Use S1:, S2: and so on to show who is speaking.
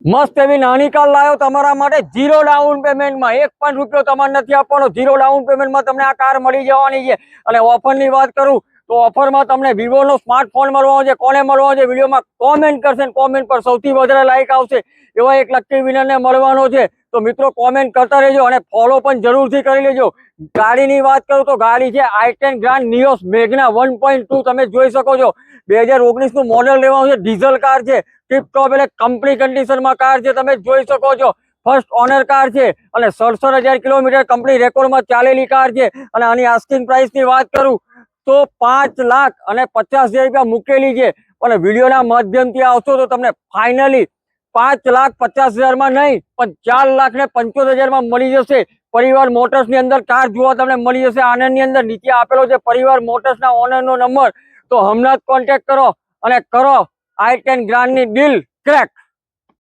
S1: મસ્ત એવી નાની કાર લાવ્યો તમારા માટે ઝીરો ડાઉન પેમેન્ટમાં, એક પણ રૂપિયો તમારે નથી આપવાનો. ઝીરો ડાઉન પેમેન્ટમાં તમને આ કાર મળી જવાની છે. અને ઓફરની વાત કરું તો ઓફરમાં તમને વિવોનો સ્માર્ટફોન મળવાનો છે. કોને મળવાનો છે? વિડીયોમાં કોમેન્ટ કરશે ને કોમેન્ટ પર સૌથી વધારે લાઈક આવશે એવા એક લકી વિનરને મળવાનો છે. તો મિત્રો કોમેન્ટ કરતા રહેજો અને ફોલો પણ જરૂરથી કરી લેજો. ગાડીની વાત કરું તો ગાડી છે i10 ગ્રાન્ડ નિયોસ મેગ્ના 1.2. તમે જોઈ શકો છો 2019 નું મોડેલ લેવાનું છે. ડીઝલ કાર છે, ટીપટોપ એટલે કંપની કન્ડિશનમાં કાર છે. તમે જોઈ શકો છો ફર્સ્ટ ઓનર કાર છે અને 67,000 કિલોમીટર કંપની રેકોર્ડમાં ચાલેલી કાર છે. અને આની આસ્કિંગ પ્રાઇસની વાત કરું તો 5,50,000 રૂપિયા મૂકેલી છે. અને વિડીયોના માધ્યમથી આવશો તો તમને ફાઇનલી 5,50,000 માં નહીં પણ 4,75,000 માં મળી જશે. પરિવાર મોટર્સ ની અંદર કાર જોવા તમને મળી જશે. આનંદની અંદર નીચે આપેલો છે પરિવાર મોટર્સ ના ઓનર નો નંબર. તો હમણાં જ કોન્ટેક્ટ કરો અને કરો i10 ગ્રાન્ડ ની ડીલ ક્રેક.